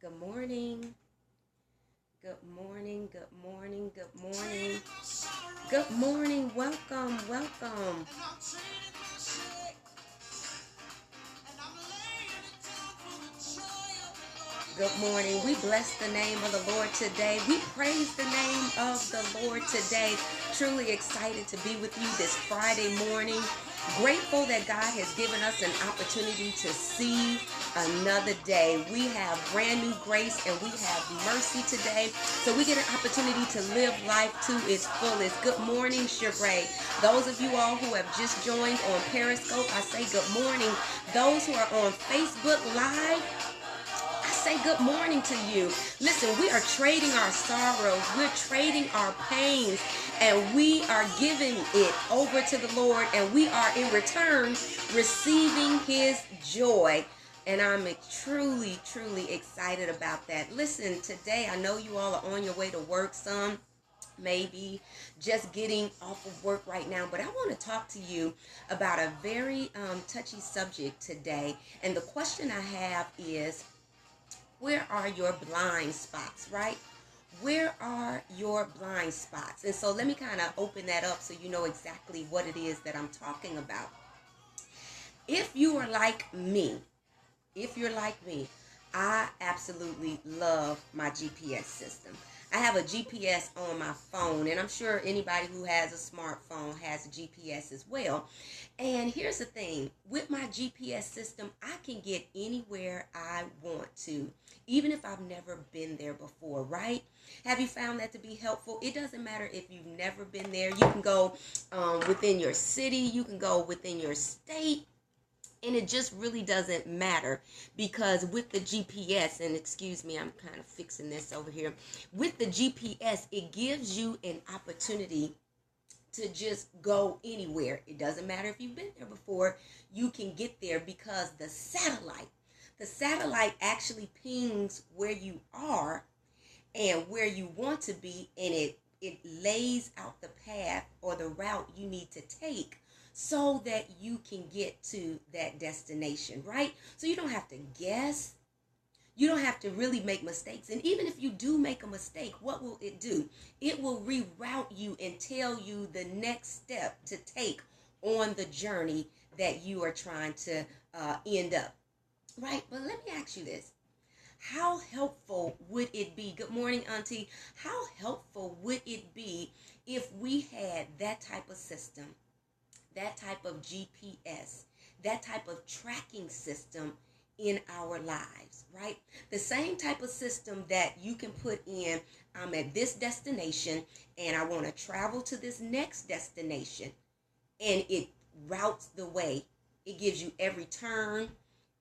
Good morning. Good morning. Good morning. Good morning. Good morning. Welcome. Welcome. Good morning. We bless the name of the Lord today. We praise the name of the Lord today. Truly excited to be with you this Friday morning. Grateful that God has given us an opportunity to see another day. We have brand new grace and we have mercy today. So we get an opportunity to live life to its fullest. Good morning, Sheree. Those of you all who have just joined on Periscope, I say good morning. Those who are on Facebook Live, say good morning to you. Listen, we are trading our sorrows, we're trading our pains, and we are giving it over to the Lord, and we are in return receiving his joy. And I'm truly, truly excited about that. Listen, today I know you all are on your way to work, some maybe just getting off of work right now, but I want to talk to you about a very touchy subject today. And the question I have is, where are your blind spots, right? Where are your blind spots? And so let me kind of open that up so you know exactly what it is that I'm talking about. If you are like me, I absolutely love my GPS system. I have a GPS on my phone, and I'm sure anybody who has a smartphone has a GPS as well. And here's the thing, with my GPS system, I can get anywhere I want to, even if I've never been there before, right? Have you found that to be helpful? It doesn't matter if you've never been there. You can go within your city, you can go within your state, and it just really doesn't matter, because with the GPS, and excuse me, I'm kind of fixing this over here. With the GPS, it gives you an opportunity to just go anywhere. It doesn't matter if you've been there before, you can get there because the satellite actually pings where you are and where you want to be, and it lays out the path or the route you need to take so that you can get to that destination, right? So you don't have to guess. You don't have to really make mistakes. And even if you do make a mistake, what will it do? It will reroute you and tell you the next step to take on the journey that you are trying to end up, right? But let me ask you this. How helpful would it be? Good morning, Auntie. How helpful would it be if we had that type of system, that type of GPS, that type of tracking system in our lives, right? The same type of system that you can put in, I'm at this destination and I want to travel to this next destination, and it routes the way. It gives you every turn,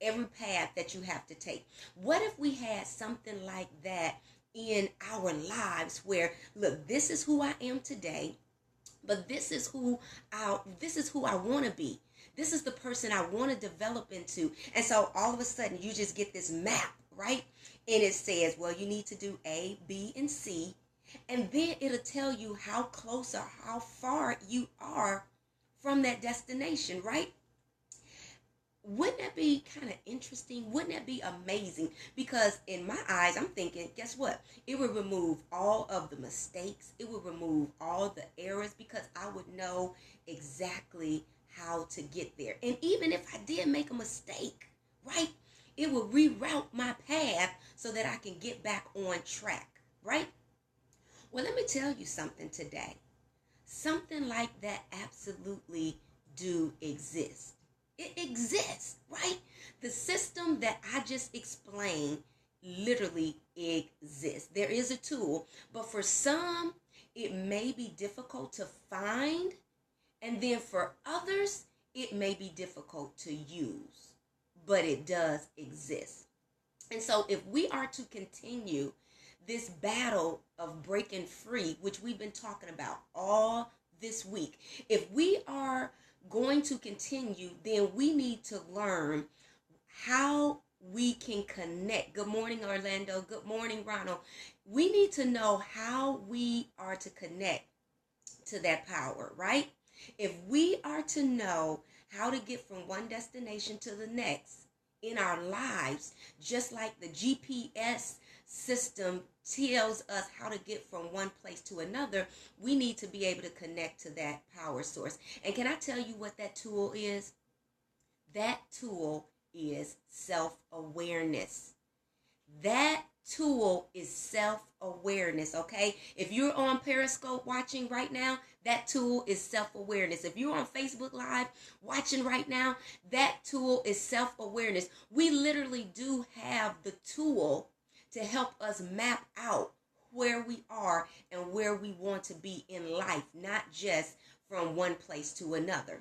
every path that you have to take. What if we had something like that in our lives where, look, this is who I am today, but this is who I want to be. This is the person I want to develop into. And so all of a sudden you just get this map, right? And it says, well, you need to do A, B, and C. And then it'll tell you how close or how far you are from that destination, right? Wouldn't that be kind of interesting? Wouldn't that be amazing? Because in my eyes, I'm thinking, guess what? It would remove all of the mistakes. It would remove all the errors, because I would know exactly how to get there. And even if I did make a mistake, right? It would reroute my path so that I can get back on track, right? Well, let me tell you something today. Something like that absolutely do exist. It exists, right? The system that I just explained literally exists. There is a tool, but for some, it may be difficult to find, and then for others, it may be difficult to use, but it does exist. And so if we are to continue this battle of breaking free, which we've been talking about all this week, if we are going to continue, then we need to learn how we can connect. Good morning, Orlando. Good morning, Ronald. We need to know how we are to connect to that power, right? If we are to know how to get from one destination to the next, in our lives, just like the GPS system tells us how to get from one place to another, we need to be able to connect to that power source. And can I tell you what that tool is? That tool is self-awareness. That tool is self-awareness, okay? If you're on Periscope watching right now, that tool is self-awareness. If you're on Facebook Live watching right now, that tool is self-awareness. We literally do have the tool to help us map out where we are and where we want to be in life, not just from one place to another,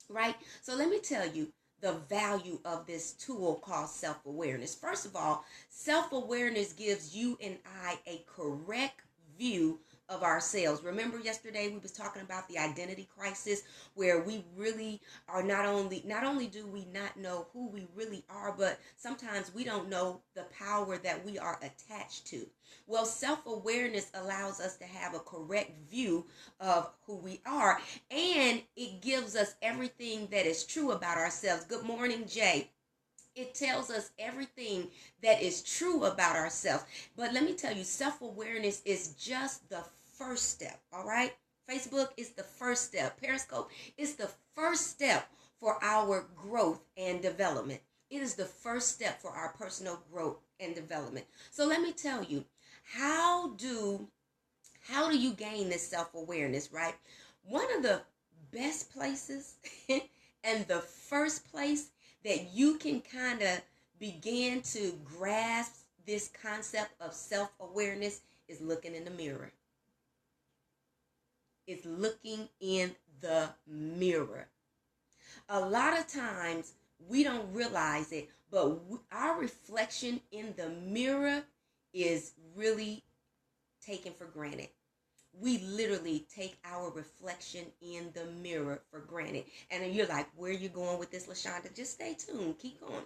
right? So let me tell you the value of this tool called self-awareness. First of all, self-awareness gives you and I a correct view of ourselves. Remember yesterday we was talking about the identity crisis, where we really are not only do we not know who we really are, but sometimes we don't know the power that we are attached to. Well, self-awareness allows us to have a correct view of who we are, and it gives us everything that is true about ourselves. Good morning, Jay. It tells us everything that is true about ourselves. But let me tell you, self-awareness is just the first step, all right? Facebook is the first step. Periscope is the first step for our growth and development. It is the first step for our personal growth and development. So let me tell you, how do you gain this self-awareness, right? One of the best places and the first place that you can kind of begin to grasp this concept of self-awareness is looking in the mirror. It's looking in the mirror. A lot of times we don't realize it, but our reflection in the mirror is really taken for granted. We literally take our reflection in the mirror for granted. And then you're like, where are you going with this, LaShonda? Just stay tuned. Keep going.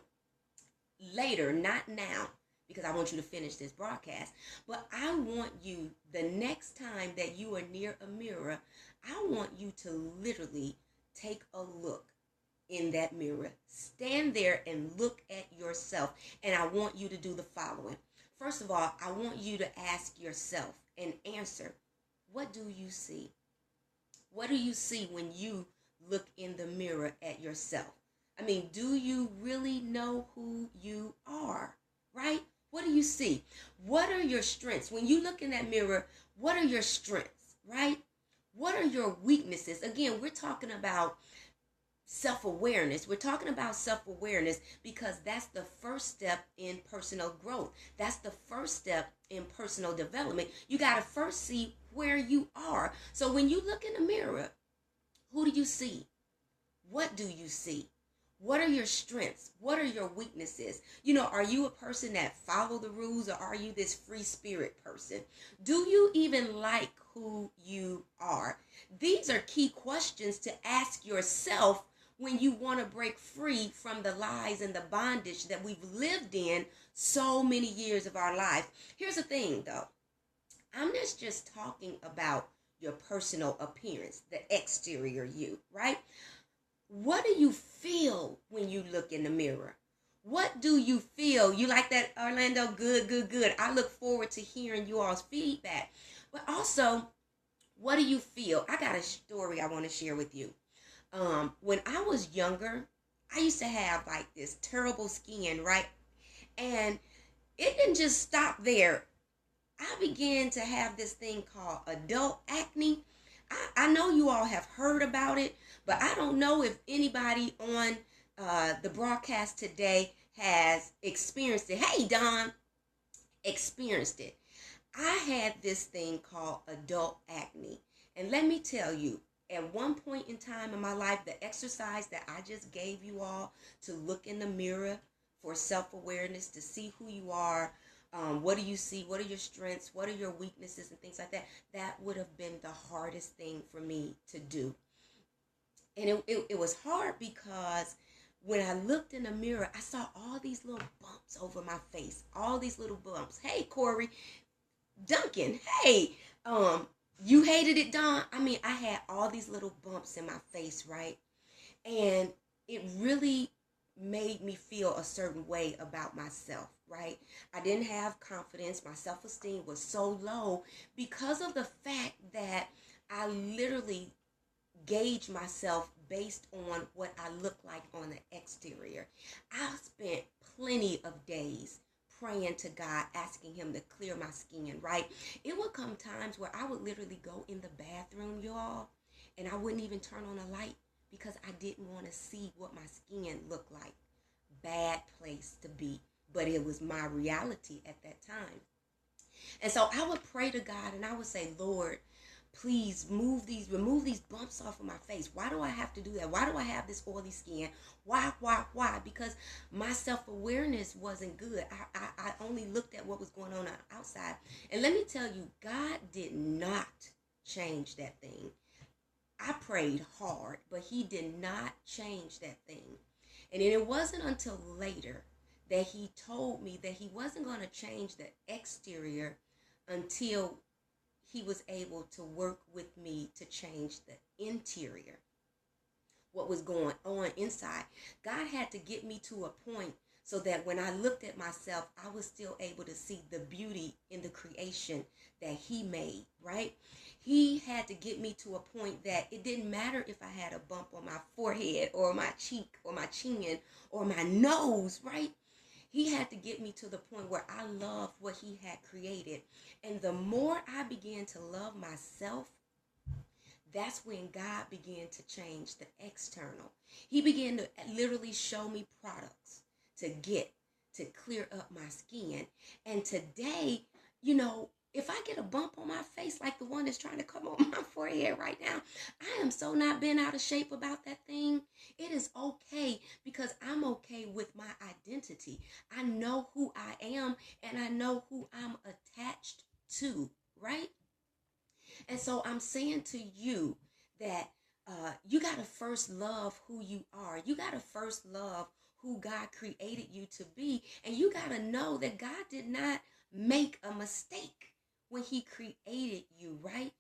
Later, not now, because I want you to finish this broadcast. But I want you, the next time that you are near a mirror, I want you to literally take a look in that mirror. Stand there and look at yourself. And I want you to do the following. First of all, I want you to ask yourself and answer, what do you see? What do you see when you look in the mirror at yourself? I mean, do you really know who you are, right? What do you see? What are your strengths? When you look in that mirror, what are your strengths, right? What are your weaknesses? Again, we're talking about self-awareness. We're talking about self-awareness because that's the first step in personal growth. That's the first step in personal development. You got to first see where you are. So when you look in the mirror, who do you see? What do you see? What are your strengths? What are your weaknesses? You know, are you a person that follow the rules, or are you this free spirit person? Do you even like who you are? These are key questions to ask yourself when you want to break free from the lies and the bondage that we've lived in so many years of our life. Here's the thing, though. I'm not just talking about your personal appearance, the exterior you, right? What do you feel when you look in the mirror? What do you feel? You like that, Orlando? Good, good, good. I look forward to hearing you all's feedback. But also, what do you feel? I got a story I want to share with you. When I was younger, I used to have like this terrible skin, right? And it didn't just stop there. I began to have this thing called adult acne. I know you all have heard about it, but I don't know if anybody on the broadcast today has experienced it. Hey, Don, experienced it. I had this thing called adult acne. And let me tell you, at one point in time in my life, the exercise that I just gave you all to look in the mirror for self-awareness, to see who you are, what do you see, what are your strengths, what are your weaknesses and things like that, that would have been the hardest thing for me to do. And it was hard because when I looked in the mirror, I saw all these little bumps over my face, all these little bumps. Hey, Corey, Duncan, hey, you hated it, Don? I mean, I had all these little bumps in my face, right? And it really made me feel a certain way about myself, right? I didn't have confidence. My self-esteem was so low because of the fact that I literally gauge myself based on what I look like on the exterior. I spent plenty of days praying to God, asking him to clear my skin, right? It would come times where I would literally go in the bathroom, y'all, and I wouldn't even turn on a light because I didn't want to see what my skin looked like. Bad place to be, but it was my reality at that time. And so I would pray to God and I would say, Lord, please remove these bumps off of my face. Why do I have to do that? Why do I have this oily skin? Why? Because my self-awareness wasn't good. I only looked at what was going on outside. And let me tell you, God did not change that thing. I prayed hard, but he did not change that thing. And it wasn't until later that he told me that he wasn't going to change the exterior until he was able to work with me to change the interior, what was going on inside. God had to get me to a point so that when I looked at myself, I was still able to see the beauty in the creation that he made, right? He had to get me to a point that it didn't matter if I had a bump on my forehead or my cheek or my chin or my nose, right? He had to get me to the point where I loved what he had created. And the more I began to love myself, that's when God began to change the external. He began to literally show me products to get to clear up my skin. And today, if I get a bump on my face like the one that's trying to come on my forehead right now, I am so not bent out of shape about that thing. It is okay because I'm okay with my identity. I know who I am and I know who I'm attached to, right? And so I'm saying to you that you got to first love who you are. You got to first love who God created you to be. And you got to know that God did not make a mistake when he created you, right?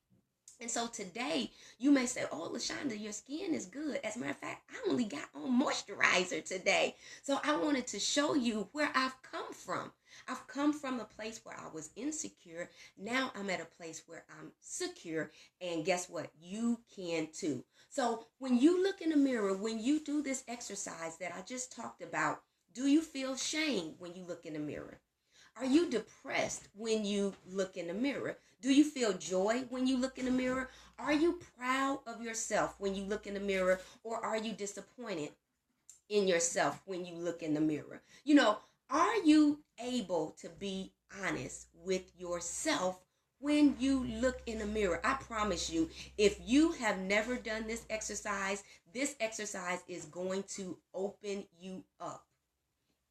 And so today you may say, oh, LaShonda, your skin is good. As a matter of fact, I only got on moisturizer today. So I wanted to show you where I've come from. I've come from a place where I was insecure. Now I'm at a place where I'm secure. And guess what? You can too. So when you look in the mirror, when you do this exercise that I just talked about, do you feel shame when you look in the mirror? Are you depressed when you look in the mirror? Do you feel joy when you look in the mirror? Are you proud of yourself when you look in the mirror? Or are you disappointed in yourself when you look in the mirror? Are you able to be honest with yourself when you look in the mirror? I promise you, if you have never done this exercise is going to open you up.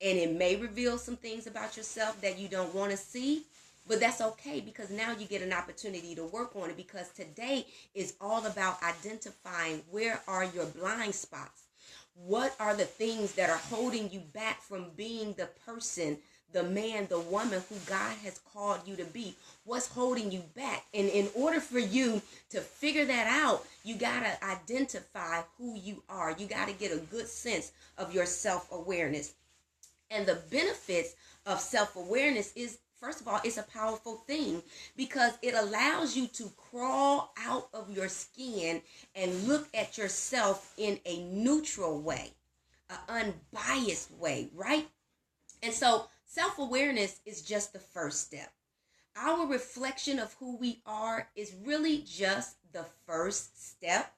And it may reveal some things about yourself that you don't want to see, but that's okay because now you get an opportunity to work on it, because today is all about identifying where are your blind spots. What are the things that are holding you back from being the person, the man, the woman who God has called you to be? What's holding you back? And in order for you to figure that out, you got to identify who you are. You got to get a good sense of your self-awareness. And the benefits of self-awareness is, first of all, it's a powerful thing because it allows you to crawl out of your skin and look at yourself in a neutral way, an unbiased way, right? And so self-awareness is just the first step. Our reflection of who we are is really just the first step,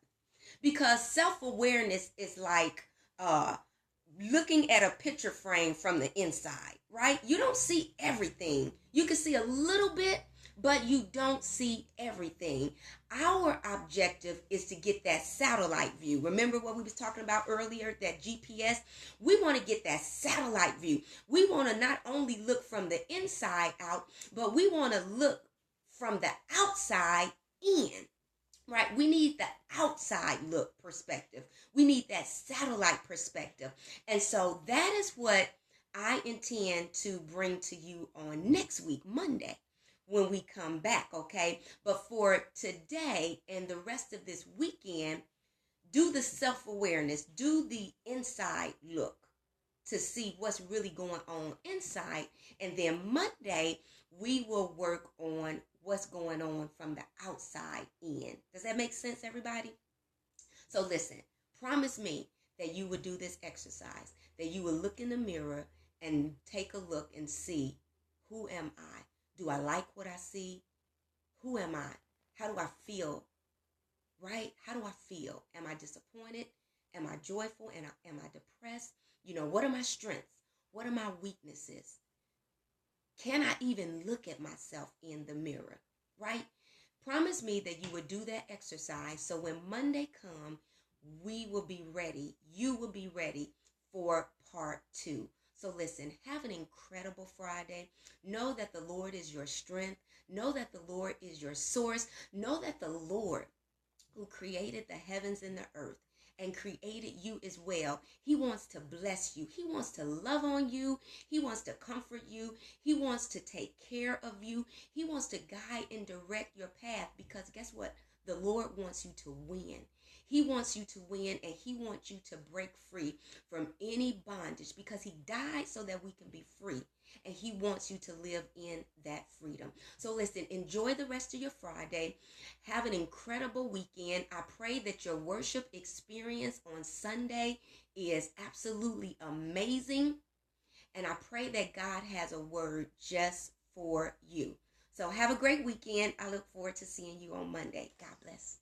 because self-awareness is like looking at a picture frame from the inside, right? You don't see everything. You can see a little bit, but you don't see everything. Our objective is to get that satellite view. Remember what we was talking about earlier, that GPS? We want to get that satellite view. We want to not only look from the inside out, but we want to look from the outside in. Right? We need the outside look perspective. We need that satellite perspective. And so that is what I intend to bring to you on next week, Monday, when we come back, okay? But for today and the rest of this weekend, do the self-awareness, do the inside look. to see what's really going on inside. And then Monday, we will work on what's going on from the outside in. Does that make sense, everybody? So listen, promise me that you would do this exercise, that you will look in the mirror and take a look and see, who am I? Do I like what I see? Who am I? How do I feel? Right? How do I feel? Am I disappointed? Am I joyful? And am I depressed? What are my strengths? What are my weaknesses? Can I even look at myself in the mirror? Right? Promise me that you would do that exercise so when Monday comes, we will be ready. You will be ready for part 2. So listen, have an incredible Friday. Know that the Lord is your strength. Know that the Lord is your source. Know that the Lord who created the heavens and the earth and created you as well, he wants to bless you. He wants to love on you. He wants to comfort you. He wants to take care of you. He wants to guide and direct your path, because guess what? The Lord wants you to win. He wants you to win, and he wants you to break free from any bondage, because he died so that we can be free, and he wants you to live in that freedom. So listen, enjoy the rest of your Friday. Have an incredible weekend. I pray that your worship experience on Sunday is absolutely amazing, and I pray that God has a word just for you. So have a great weekend. I look forward to seeing you on Monday. God bless.